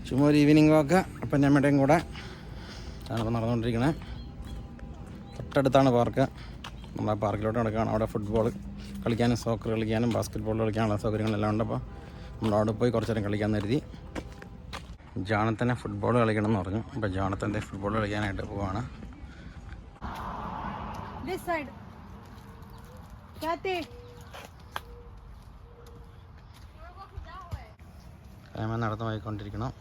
ചുമ്മാ ഒരു ഈവനിങ് വാക്ക് അപ്പം അമ്മയുടെയും കൂടെ ഞാനിപ്പോൾ നടന്നുകൊണ്ടിരിക്കണേ. തൊട്ടടുത്താണ് പാർക്ക്. നമ്മൾ ആ പാർക്കിലോട്ട് നടക്കുകയാണ്. അവിടെ ഫുട്ബോൾ കളിക്കാനും സോക്കർ കളിക്കാനും ബാസ്കറ്റ് ബോൾ കളിക്കാനുള്ള സൗകര്യങ്ങളെല്ലാം ഉണ്ട്. അപ്പോൾ നമ്മൾ അവിടെ പോയി കുറച്ച് നേരം കളിക്കാൻ കരുതി. ജോണത്തനെ ഫുട്ബോൾ കളിക്കണം എന്ന് പറഞ്ഞു. അപ്പോൾ ജോണത്തൻ്റെ ഫുട്ബോൾ കളിക്കാനായിട്ട് പോവാണ്. നടന്നു പോയിക്കൊണ്ടിരിക്കണം.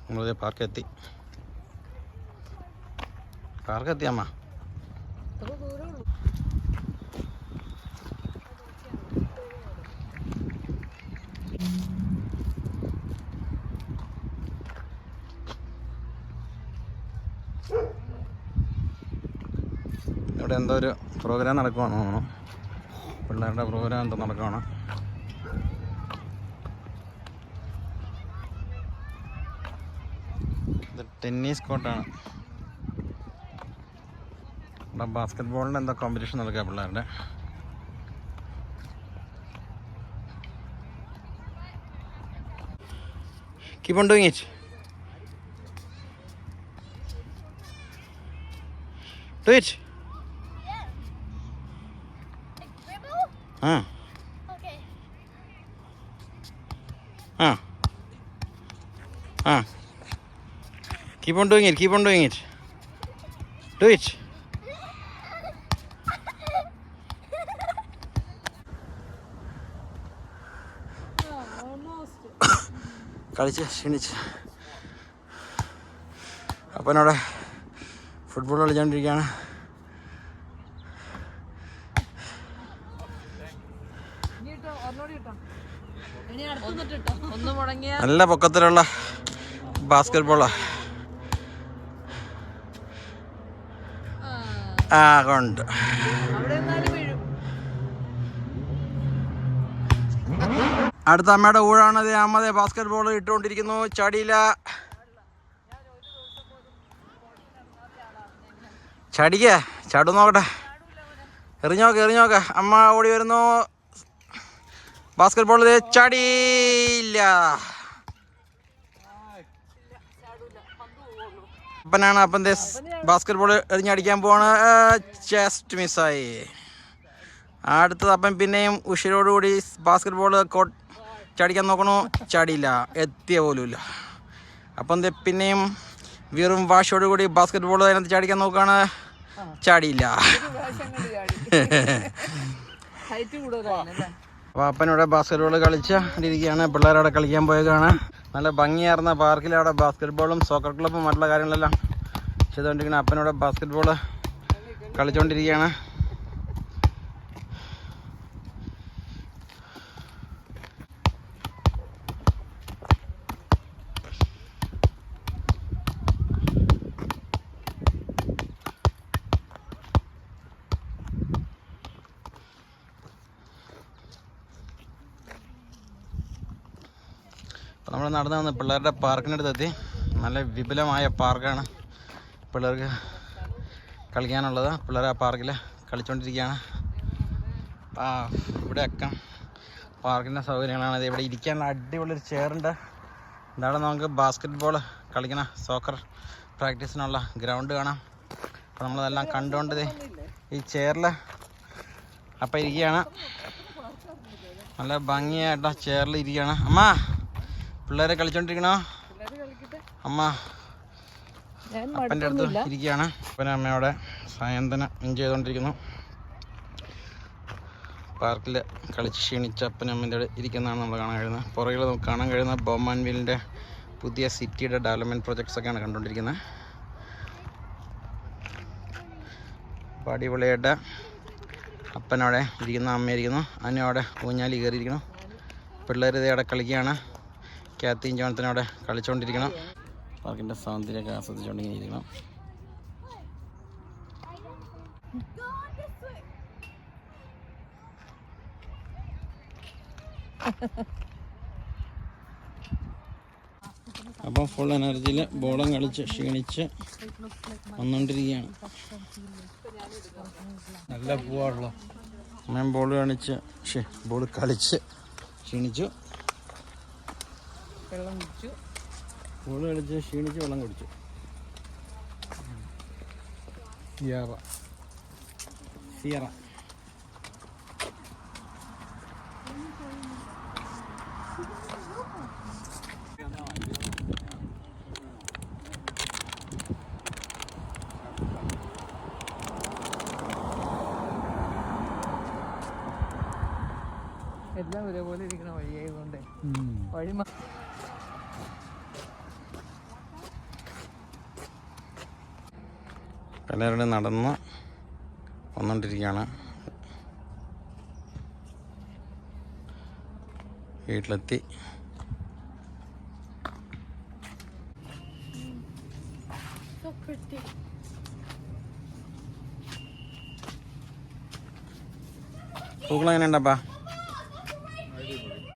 നമ്മളിത് പാർക്കെത്തി അമ്മ. ഇവിടെ എന്തോ ഒരു പ്രോഗ്രാം നടക്കുവാണ് തോന്നുന്നു. പിള്ളേരുടെ പ്രോഗ്രാം എന്തോ നടക്കുകയാണ്. ഇത് ടെന്നീസ് കോർട്ടാണ്. ഇവിടെ ബാസ്കറ്റ് ബോളിൻ്റെ എന്തോ കോമ്പറ്റീഷൻ നടക്കുക പിള്ളേരുടെ. Keep on doing it. Do it. Yeah. Like dribble? Okay. Keep on doing it. Keep on doing it. Do it. കളിച്ച് ക്ഷീണിച്ച് അപ്പനവിടെ ഫുട്ബോൾ കളിച്ചുകൊണ്ടിരിക്കുകയാണ്. നല്ല പൊക്കത്തിലുള്ള ബാസ്കറ്റ് ബോളാണ്. കൊണ്ട് അടുത്ത അമ്മയുടെ ഊഴാണത്. അമ്മതെ ബാസ്കറ്റ് ബോൾ ഇട്ടുകൊണ്ടിരിക്കുന്നു. ചടിയില്ല. ചടിക്കേ ചടു നോക്കട്ടെ. എറിഞ്ഞോക്കെ. അമ്മ ഓടി വരുന്നു. ബാസ്കറ്റ് ബോൾ ചടിയില്ല. അപ്പനാണ്. അപ്പൻ്റെ ബാസ്കറ്റ് ബോൾ എറിഞ്ഞടിക്കാൻ പോവാണ്. ജസ്റ്റ് മിസ്സായി. അടുത്തത് അപ്പം പിന്നെയും ഉഷിരോടുകൂടി ബാസ്കറ്റ് ബോൾ ചടിക്കാൻ നോക്കണു. ചടിയില്ല. എത്തിയ പോലുമില്ല. അപ്പം പിന്നെയും വെറും വാശോടുകൂടി ബാസ്കറ്റ് ബോൾ അതിനകത്ത് ചടിക്കാൻ നോക്കുകയാണ്. ചാടിയില്ല. അപ്പോൾ അപ്പനിവിടെ ബാസ്കറ്റ് ബോൾ കളിച്ചിരിക്കുകയാണ്. പിള്ളേരവിടെ കളിക്കാൻ പോയേക്കാണ്. നല്ല ഭംഗിയാർന്ന പാർക്കിൽ അവിടെ ബാസ്കറ്റ് ബോളും സോക്കർ ക്ലബ്ബും മറ്റുള്ള കാര്യങ്ങളെല്ലാം ചെയ്തുകൊണ്ടിരിക്കുകയാണ്. അപ്പനിവിടെ ബാസ്കറ്റ് ബോൾ കളിച്ചുകൊണ്ടിരിക്കുകയാണ്. നമ്മൾ നടന്നു വന്ന് പിള്ളേരുടെ പാർക്കിനടുത്തെത്തി. നല്ല വിപുലമായ പാർക്കാണ് പിള്ളേർക്ക് കളിക്കാനുള്ളത്. പിള്ളേർ ആ പാർക്കിൽ കളിച്ചുകൊണ്ടിരിക്കുകയാണ്. ഇവിടെയൊക്കെ പാർക്കിൻ്റെ സൗകര്യങ്ങളാണ്. ഇവിടെ ഇരിക്കാനുള്ള അടിപൊളിയൊരു ചെയറുണ്ട്. ഇതാണ് നമുക്ക് ബാസ്കറ്റ് ബോൾ കളിക്കണ സോക്കർ പ്രാക്ടീസിനുള്ള ഗ്രൗണ്ട് കാണാം. അപ്പോൾ നമ്മളതെല്ലാം കണ്ടുകൊണ്ട് ഈ ചെയറിൽ അപ്പം ഇരിക്കുകയാണ്. നല്ല ഭംഗിയായിട്ട് ആ ചെയറിൽ ഇരിക്കുകയാണ്. അമ്മ പിള്ളേരെ കളിച്ചോണ്ടിരിക്കണോ? അമ്മ അപ്പൻ്റെ അടുത്ത് ഇരിക്കുകയാണ്. അപ്പനും അമ്മയോടെ സായന്തനം എൻജോയ് ചെയ്തുകൊണ്ടിരിക്കുന്നു. പാർക്കിൽ കളിച്ച് ക്ഷീണിച്ച അപ്പനും അമ്മൻ്റെ അവിടെ ഇരിക്കുന്നതാണ് നമ്മൾ കാണാൻ കഴിയുന്നത്. പുറകിൽ നമുക്ക് കാണാൻ കഴിയുന്ന ബൊമാൻവില്ലിൻ്റെ പുതിയ സിറ്റിയുടെ ഡെവലപ്മെൻറ്റ് പ്രൊജക്ട്സൊക്കെയാണ് കണ്ടുകൊണ്ടിരിക്കുന്നത്. അപ്പോൾ അടിപൊളിയായിട്ട് അപ്പനവിടെ ഇരിക്കുന്നു, അമ്മ ഇരിക്കുന്നു, അന്നവിടെ ഊഞ്ഞാലി കയറിയിരിക്കുന്നു. പിള്ളേർ ഇത് അവിടെ കളിക്കുകയാണ്. ക്യാത്തിയും ജോണത്തിനവിടെ കളിച്ചുകൊണ്ടിരിക്കണം. പാർക്കിൻ്റെ സൗന്ദര്യമൊക്കെ ആസ്വദിച്ചുകൊണ്ടിങ്ങനെ ഇരിക്കണം. അപ്പം ഫുൾ എനർജിയിൽ ബോളും കളിച്ച് ക്ഷീണിച്ച് വന്നുകൊണ്ടിരിക്കുകയാണ്. നല്ല പോവാണല്ലോ. ഞാൻ ബോൾ കളിച്ച് ക്ഷീണിച്ചു. വെള്ളം കുടിച്ചു. ബോൾ കളിച്ച് ക്ഷീണിച്ച് വെള്ളം കുടിച്ചു. സിയറ എല്ലാം ഒരേപോലെ ഇരിക്കണ വഴിയായതുകൊണ്ട് വഴി എല്ലാവരുടെയും നടന്ന് വന്നുകൊണ്ടിരിക്കുകയാണ്. വീട്ടിലെത്തി. So pretty. പൂക്കൾ എങ്ങനെ ഉണ്ടപ്പാ?